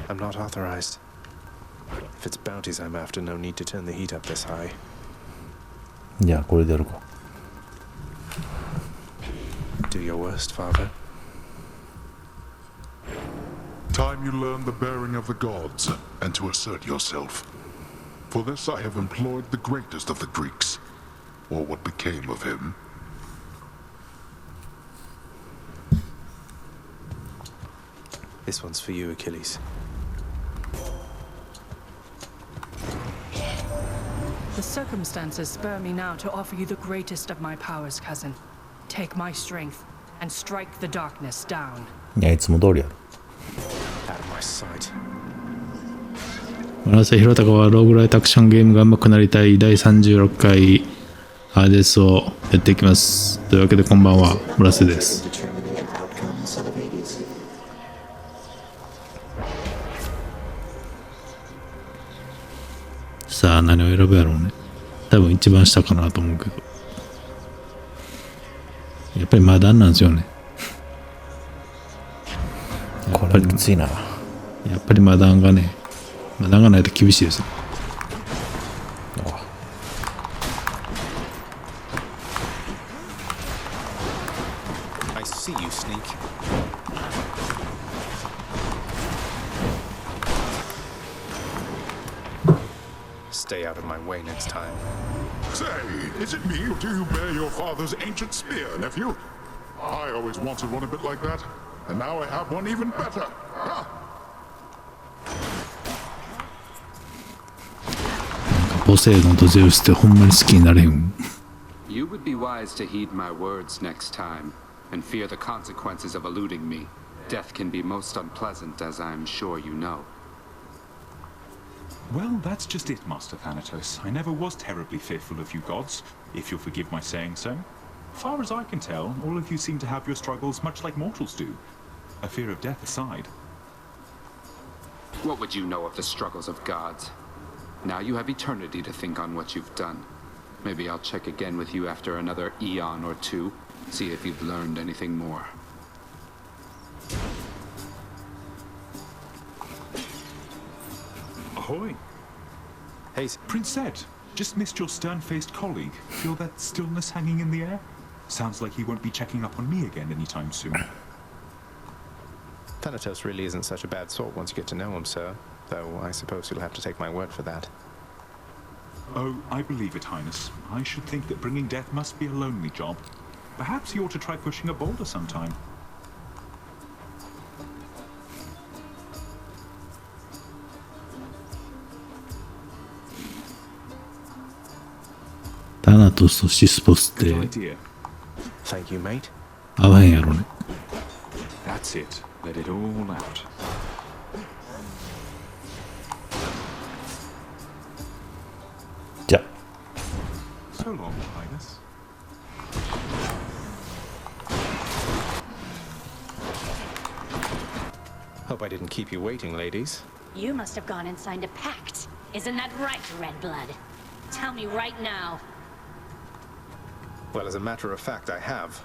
I'm not authorized. If it's bounties I'm after, no need to turn the heat up this high. じゃあこれでやるか。 Do your worst, father. Time you learn the bearing of the gods and to assert yourself. For this I have employed the greatest of the Greeks, or what became of him. This one's for you, Achilles. The circumstances spur me now to offer you the greatest of my powers, cousin. Take my strength and strike the darkness down. いやいつも通りやる。Out of my sight. 村瀬弘隆はローグライトアクションゲームが上手くなりたい第36回アーデスをやっていきます。というわけでこんばんは、村瀬です。さあ何を選ぶやろうね。多分一番下かなと思うけど、やっぱりマダンなんですよね。これきついな。やっぱりマダンがね、マダンがないと厳しいですよ。I see you, sneak. Stay out of my way next time. Say, is it me or do you bear your father's ancient spear, nephew? I always wanted one a bit like that, and now I have one even better. Ha! ポセイドンとゼウスってほんまに好きになれへん。You would be wise to heed my words next time, and fear the consequences of eluding me. Death can be most unpleasant, as I'm sure you know. Well, that's just it, Master Thanatos. I never was terribly fearful of you gods, if you'll forgive my saying so. Far as I can tell, all of you seem to have your struggles much like mortals do. A fear of death aside. What would you know of the struggles of gods? Now you have eternity to think on what you've done. Maybe I'll check again with you after another eon or two, see if you've learned anything more. Ahoy! Hey, Prince Zed, just missed your stern-faced colleague. Feel that stillness hanging in the air? Sounds like he won't be checking up on me again anytime soon. Thanatos really isn't such a bad sort once you get to know him, sir. Though I suppose you'll have to take my word for that. Oh, I believe it, Highness. I should think that bringing death must be a lonely job. Perhaps you ought to try pushing a boulder sometime. タナトスとシスポスって Good idea. Thank you, mate. 合わへんやろね。 That's it. Let it all out. じゃ So long, Highness. Hope I didn't keep you waiting, ladies. You must have gone and signed a pact. Isn't that right, Redblood? Tell me right now. Well, as a matter of fact, I have.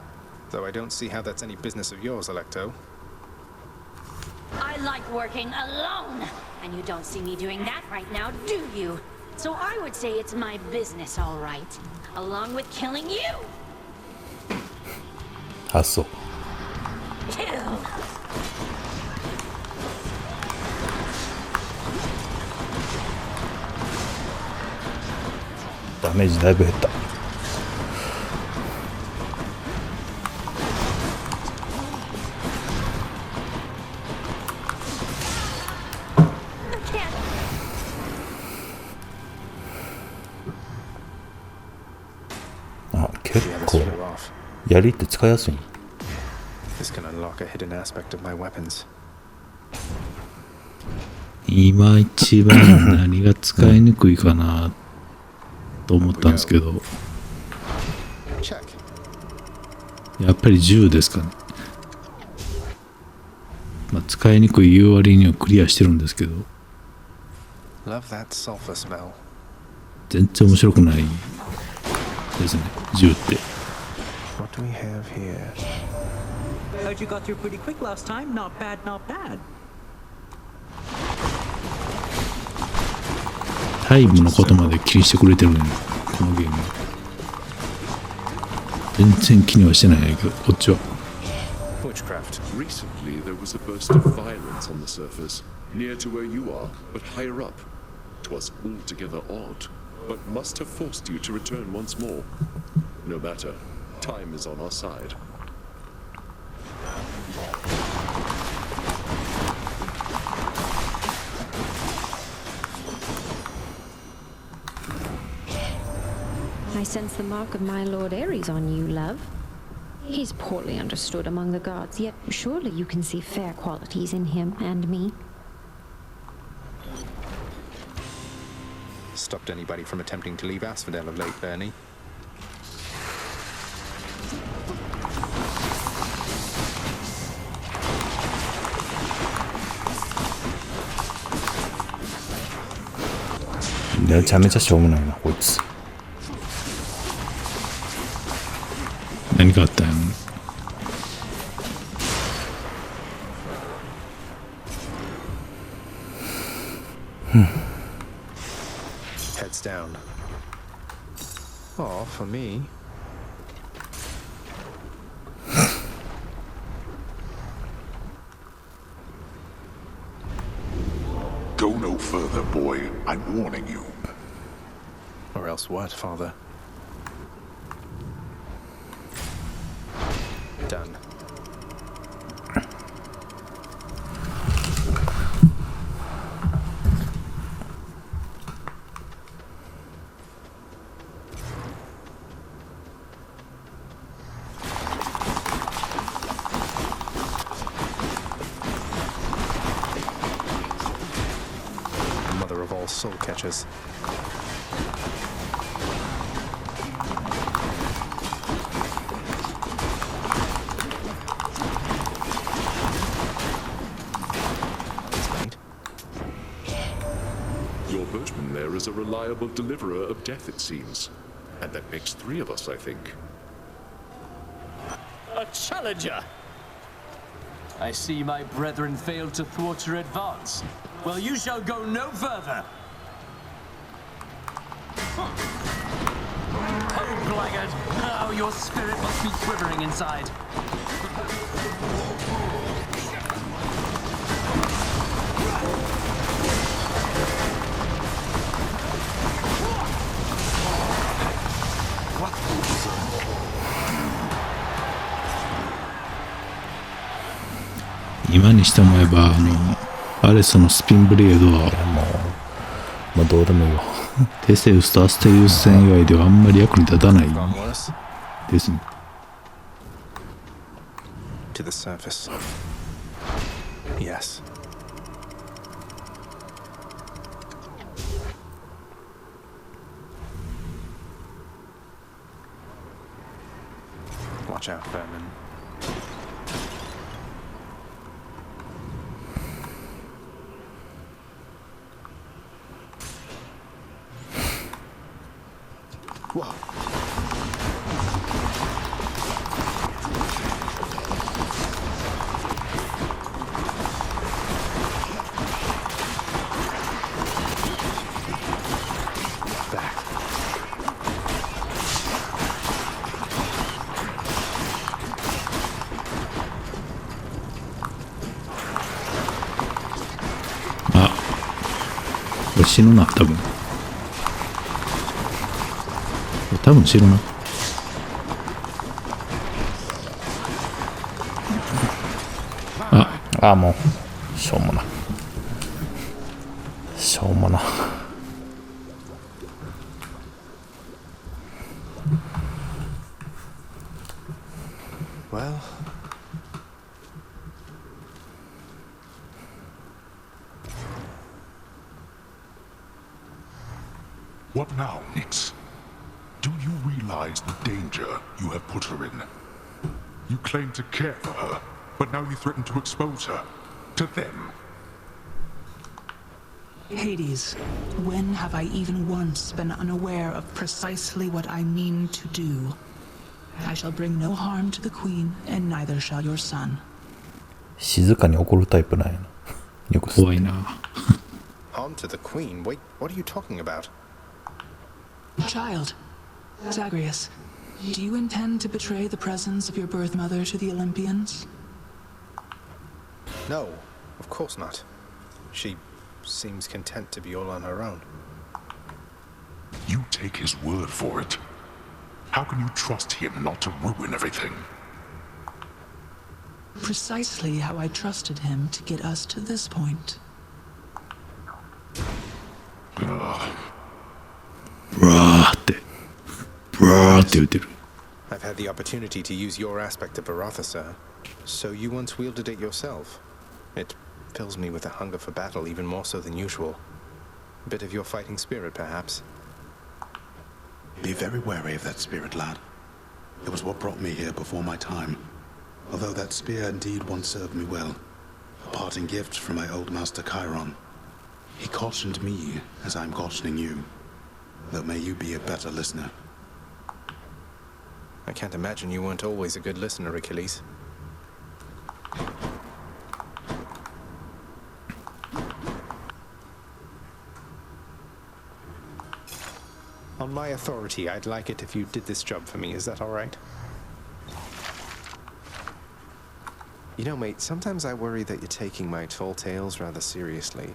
Though I don't see how that's any business of yours, Electo. I like working alone. And you don't see me doing that right now, do you? So I would say it's my business, all right. Along with killing you. 発想。 Kill. ダメージだいぶ減った。あ、結 The others 構 flew off. 槍って使いやすい。 This can unlock a hidden aspect of my weapons. 今一番何が使いにくいかなと思ったんですけど、 Check. やっぱり銃ですかね。まあ、使いにくい言う割にはクリアしてるんですけど、 Love that sulfur smell. 全然面白くないですね、銃って。 What do we have here? Heard you got through pretty quick last time. Not bad, not bad. タイムのことまで気にしてくれてるのに、このゲーム。全然気にはしてないんやけど、こっちは。Witchcraft. Recently, there was a burst of violence on the surface, near to where you are, but higher up. 'Twas altogether odd, but must have forced you to return once more. No matter, time is on our side. I sense the mark of my Lord Ares on you, love. He's poorly understood among the gods, yet surely you can see fair qualities in him and me. Stopped anybody from attempting to leave Asphodel of late, Bernie.めちゃめちゃしょうもないなこいつ。何かあったんやろ。Heads down. Oh, for me. Go no further, boy. I'm warning you. Or else what, Father? Done. Mother of all soul catchers. Your boatman there is a reliable deliverer of death, it seems. And that makes 3 of us, I think. A challenger! I see my brethren failed to thwart your advance. Well, you shall go no further! Oh, blackguard! Oh, your spirit must be quivering inside. What? 今にして思えばアレスのスピンブレードはまあどうでもいいわ。テセウスとアステリウス戦以外ではあんまり役に立たないですね。To the surface. Yes. Watch out, Vermin. Whoa. Back.あ、これ死ぬな、多分。多分死ぬな。あ、もうしょうもな。しょうもな。Well. What now, Nix? Do you realize the danger you have put her in? You claim to care for her, but now you threaten to expose her to them. Hades, when have I even once been unaware of precisely what I mean to do? I shall bring no harm to the queen, and neither shall your son. 静かに怒るタイプなんやな。よく怖いな。On to the Queen? Wait, what are you talking about? Child, Zagreus, do you intend to betray the presence of your birth mother to the Olympians? No, of course not. She seems content to be all on her own. You take his word for it. How can you trust him not to ruin everything? Precisely how I trusted him to get us to this point. I've had the opportunity to use your aspect of Baratha, sir. So you once wielded it yourself. It fills me with a hunger for battle even more so than usual. A bit of your fighting spirit, perhaps. Be very wary of that spirit, lad. It was what brought me here before my time. Although that spear indeed once served me well. A parting gift from my old master Chiron. He cautioned me as I'm cautioning you. Though may you be a better listener. I can't imagine you weren't always a good listener, Achilles. On my authority, I'd like it if you did this job for me. Is that all right? You know, mate, sometimes I worry that you're taking my tall tales rather seriously.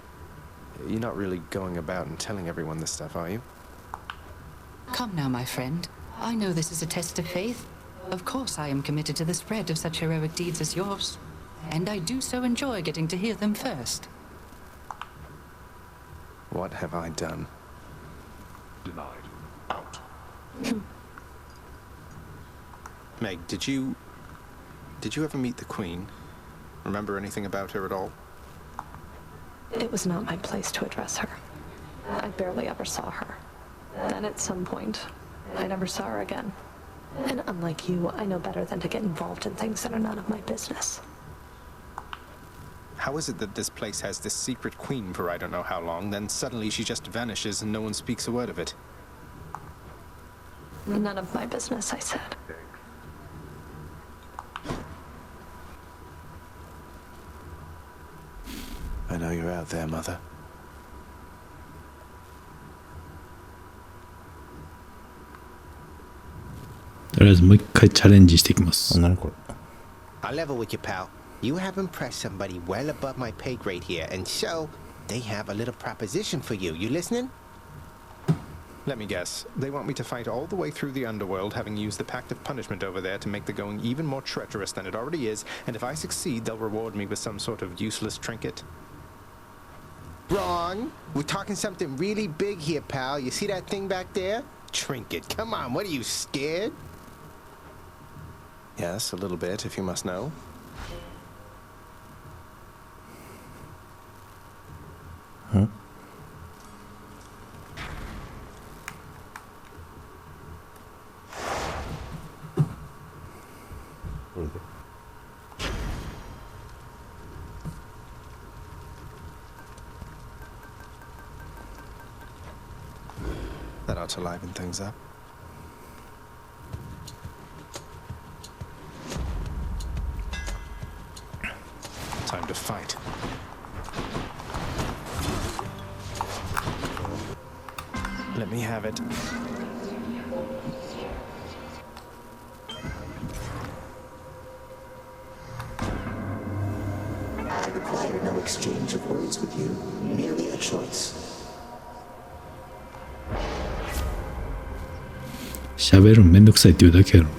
You're not really going about and telling everyone this stuff, are you? Come now, my friend. I know this is a test of faith. Of course I am committed to the spread of such heroic deeds as yours. And I do so enjoy getting to hear them first. What have I done? Denied. Out. Meg, did you ever meet the Queen? Remember anything about her at all? It was not my place to address her. I barely ever saw her. Then at some point, I never saw her again. And unlike you, I know better than to get involved in things that are none of my business. How is it that this place has this secret queen for I don't know how long, then suddenly she just vanishes and no one speaks a word of it? None of my business, I said. I know you're out there, Mother. I'll level with you, pal. You have impressed somebody well above my pay grade here, and so they have a little proposition for you. You listening? Let me guess. They want me to fight all the way through the underworld, having used the Pact of Punishment over there to make the going even more treacherous than it already is, and if I succeed, they'll reward me with some sort of useless trinket. Wrong. We're talking something really big here, pal. You see that thing back there? Trinket. Come on, what are you, scared? Yes, a little bit, if you must know. Huh? That ought to liven things up. Time to fight. Let me have it. I require no exchange of words with you, merely a choice. 喋るのめんどくさいって言うだけやろ。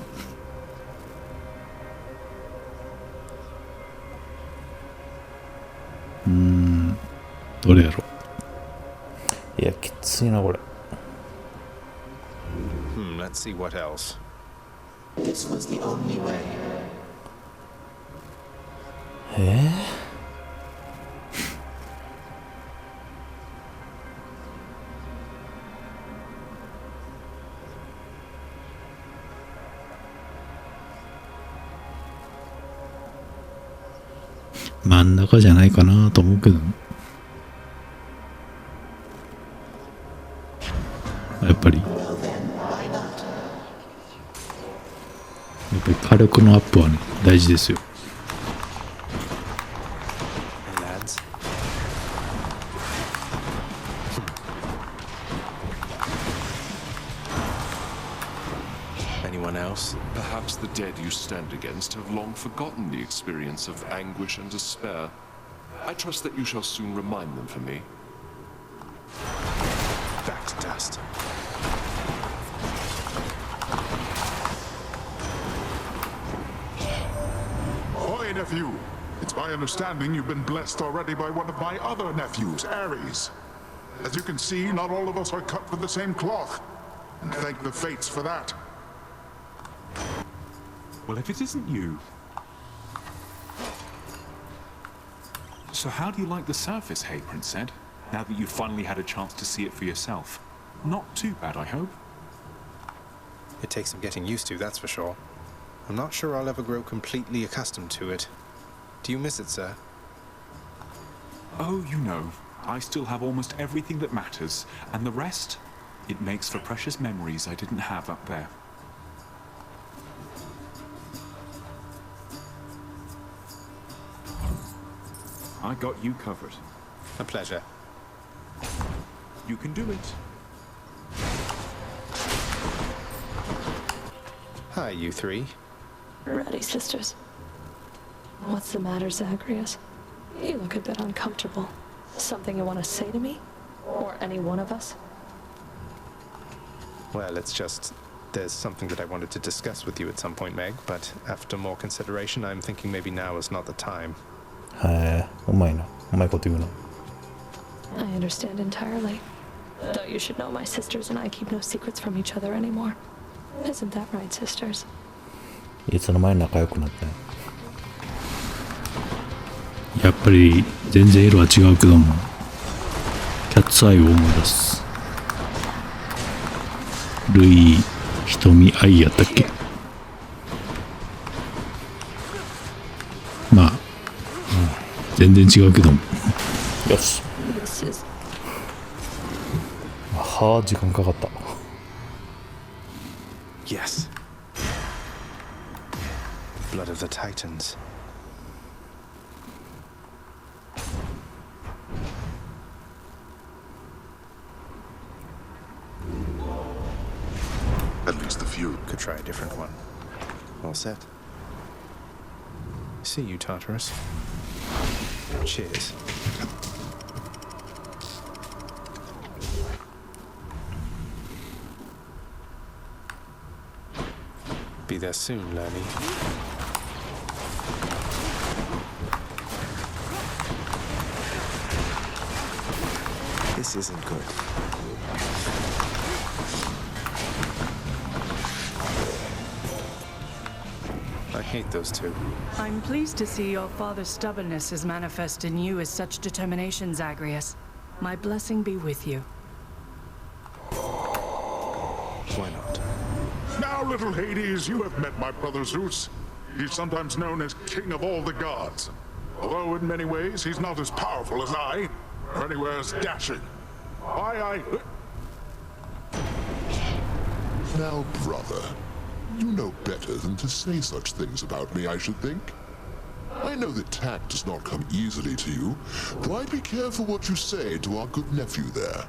どれやろ。いや、きついなこれ。Let's see what else. This was the only way. 真ん中じゃないかなと思うけど、やっぱり火力のアップはね大事ですよ。you stand against have long forgotten the experience of anguish and despair. I trust that you shall soon remind them for me. Back to dust. Oi, nephew! It's my understanding you've been blessed already by one of my other nephews, Ares. As you can see, not all of us are cut from the same cloth. And thank the fates for that. Well, if it isn't you... So how do you like the surface, Hey Prince said, now that you've finally had a chance to see it for yourself? Not too bad, I hope. It takes some getting used to, that's for sure. I'm not sure I'll ever grow completely accustomed to it. Do you miss it, sir? Oh, you know, I still have almost everything that matters, and the rest, it makes for precious memories I didn't have up there. I got you covered. A pleasure. You can do it. Hi, you three. Ready, sisters. What's the matter, Zagreus? You look a bit uncomfortable. Something you want to say to me? Or any one of us? Well, it's just... there's something that I wanted to discuss with you at some point, Meg, but after more consideration, I'm thinking maybe now is not the time. うまいな。うまいこと言うな。 I understand entirely. Though you should know my sisters and I keep no secrets from each other anymore. Isn't that right, sisters? いつの間に仲良くなってん。やっぱり全然色は違うけども、キャッツアイを思い出す。ルイ・瞳愛やったっけ。まあ、全然違うけども。よし。はあ、時間かかった。Yes. Blood of the Titans. At least a few. Could try a different one. All set. See you, Tartarus. Cheers. Be there soon, Lerny. This isn't good. I hate those two. I'm pleased to see your father's stubbornness is manifest in you as such determination, Zagreus. My blessing be with you. Why not? Now, little Hades, you have met my brother Zeus. He's sometimes known as King of all the gods. Although in many ways he's not as powerful as I, or anywhere as dashing. Now, brother, you know better than to say such things about me, I should think. I know that tact does not come easily to you, but I'd be careful what you say to our good nephew there.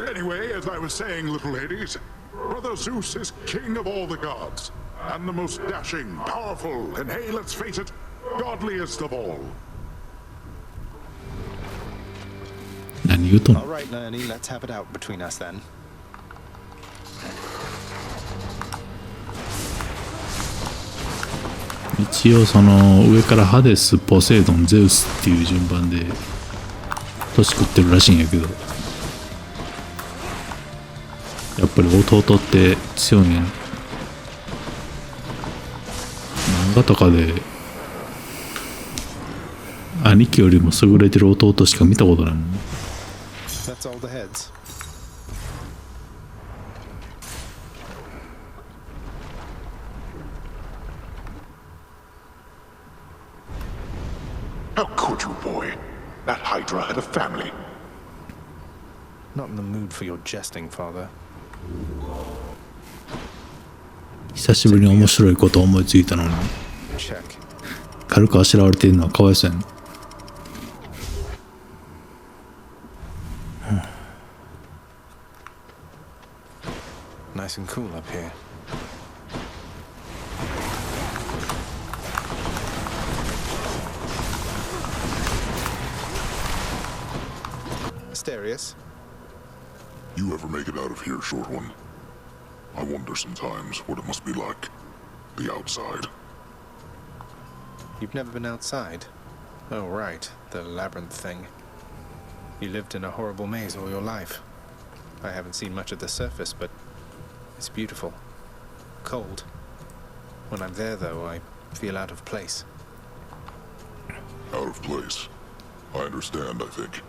Anyway, as I was saying, little Hades, Brother Zeus is king of all the gods, and the most dashing, powerful, and hey, let's face it, godliest of all. 何言うとんの？ All right, Lerny, let's have it out between us then. 一応その上からハデス、ポセイドン、ゼウスっていう順番で年食ってるらしいんやけど、やっぱり弟って強いねん。漫画とかで兄貴よりも優れてる弟しか見たことないもん。 That's all the heads. How could you, boy? That Hydra had a family. Not in the mood for your jesting, father. 久しぶりに面白いこと思いついたのに Check. 軽くあしらわれているのはかわいそうやん。Nice and cool up here. mysterious. You ever make it out of here, short one? I wonder sometimes what it must be like. The outside. You've never been outside? Oh, right. The labyrinth thing. You lived in a horrible maze all your life. I haven't seen much of the surface, but it's beautiful. Cold. When I'm there, though, I feel out of place. Out of place? I understand, I think.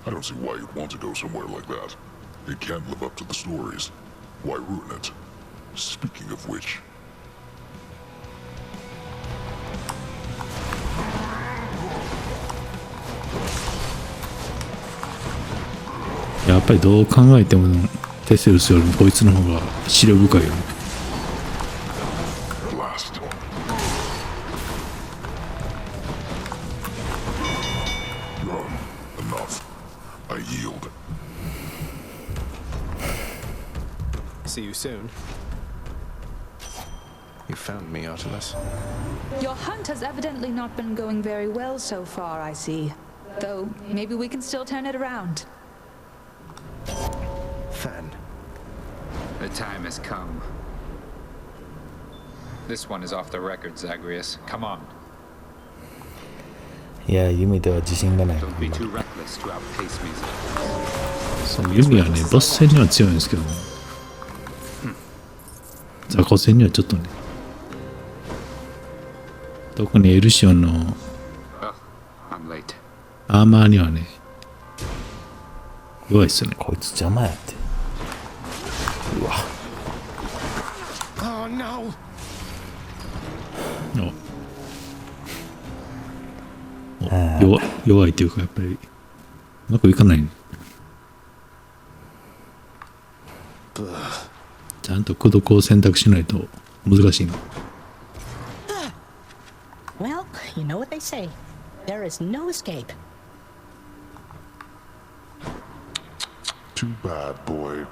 I don't see why you'd want to go somewhere like that. It can't live up to the stories. Why ruin it? Speaking of which...やっぱりどう考えてもテセウスよりもこいつの方が思慮深いよね。See you soon. You found me, Artemis. Your hunt has evidently not been going very well so far, I see. Though, maybe we can still turn it around. Fan. The time has come. This one is off the record, Zagreus. Come on. いや、弓では自信がない。Don't be too reckless to outpace me. その弓はね、ボス戦には強いんですけども、雑魚戦にはちょっとね、特にエルシオンのアーマーにはね、弱いっすよね。こいつ邪魔やって。うわ。Oh no. 弱いっていうか、やっぱりうまくいかないね。ちゃんと功徳を選択しないと難しいの。Well, you know what they say. There is no escape. Too bad, boy.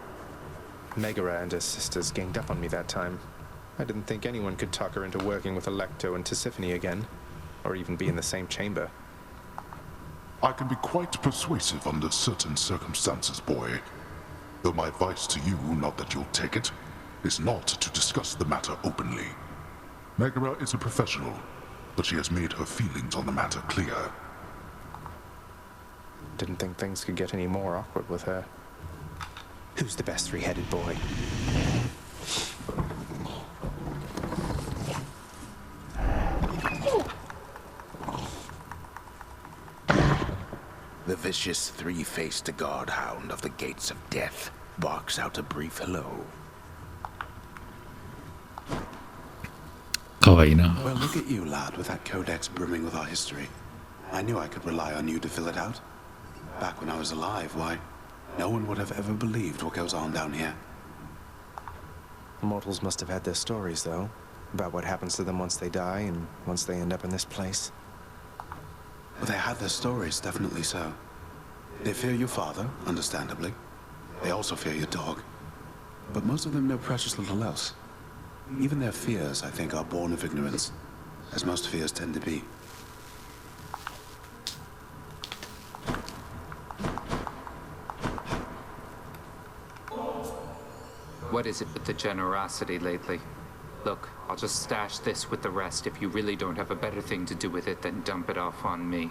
Megara and her sisters ganged up on me that time. I didn't think anyone could talk her into working with Alecto and Tisiphone again, or even be in the same chamber. I can be quite persuasive under certain circumstances, boy. Though my advice to you, not that you'll take it, is not to discuss the matter openly. Megara is a professional, but she has made her feelings on the matter clear. Didn't think things could get any more awkward with her. Who's the best three-headed boy? The vicious three-faced guardhound of the gates of death barks out a brief hello. かわいいな。 Well, look at you, lad, with that codex brimming with our history. I knew I could rely on you to fill it out. Back when I was alive, why, no one would have ever believed what goes on down here. Mortals must have had their stories, though, about what happens to them once they die and once they end up in this place. Well, they had their stories, definitely so. They fear your father, understandably. They also fear your dog. But most of them know precious little else. Even their fears, I think, are born of ignorance, as most fears tend to be. What is it with the generosity lately? Look, I'll just stash this with the rest. If you really don't have a better thing to do with it, then dump it off on me.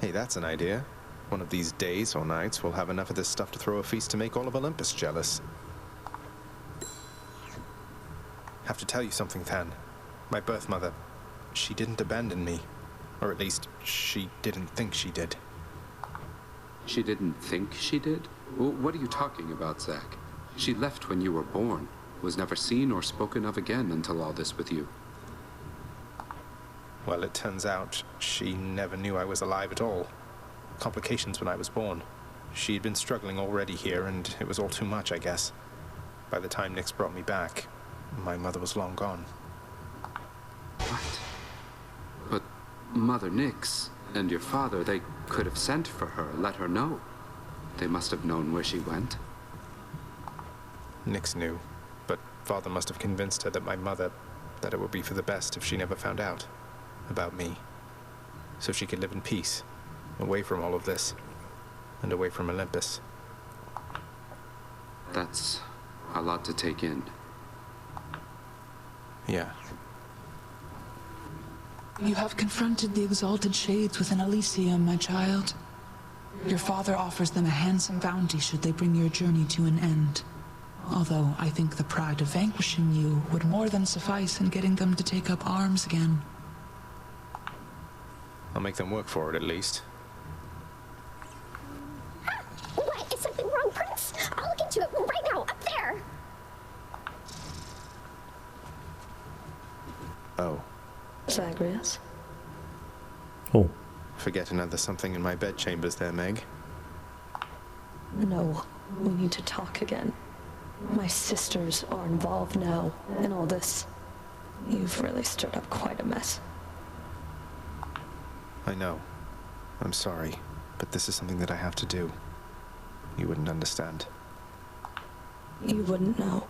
Hey, that's an idea. One of these days or nights, we'll have enough of this stuff to throw a feast to make all of Olympus jealous. Have to tell you something, Than. My birth mother, she didn't abandon me. Or at least, she didn't think she did. She didn't think she did? Well, what are you talking about, Zach? She left when you were born. Was never seen or spoken of again until all this with you. Well, it turns out she never knew I was alive at all. Complications when I was born. She had been struggling already here, and it was all too much, I guess. By the time Nyx brought me back, my mother was long gone. What? But Mother Nyx and your father, they could have sent for her, let her know. They must have known where she went. Nyx knew, but Father must have convinced her that that it would be for the best if she never found out about me, so she could live in peace. away from all of this, and away from Olympus. That's a lot to take in. Yeah. You have confronted the exalted shades within Elysium, my child. Your father offers them a handsome bounty should they bring your journey to an end. Although I think the pride of vanquishing you would more than suffice in getting them to take up arms again. I'll make them work for it, at least. What? Is something wrong, Prince? I'll look into it right now, up there! Oh. Zagreus? Oh. Forget another something in my bedchambers there, Meg. No, we need to talk again. My sisters are involved now in all this. You've really stirred up quite a mess. I know. I'm sorry, but this is something that I have to do. You wouldn't understand. You wouldn't know.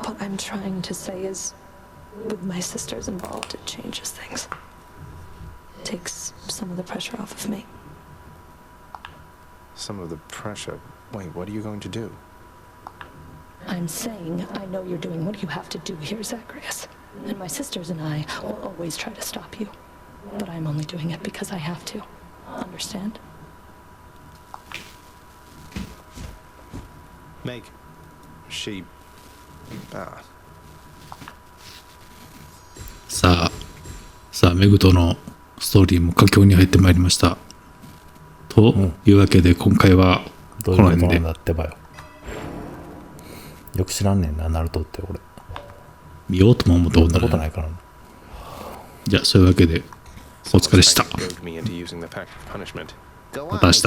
What I'm trying to say is, with my sisters involved, it changes things. It takes some of the pressure off of me. Some of the pressure? Wait, what are you going to do? I'm saying I know you're doing what you have to do here, Zagreus. And my sisters and I will always try to stop you. But I'm only doing it because I have to. Understand? Meg. She... さあ、メグとのストーリーも佳境に入ってまいりました。というわけで、今回はこの辺で。よく知らんねんな、ナルトって俺。見ようとも思ったことない。じゃあ、そういうわけで、お疲れでした。また明日。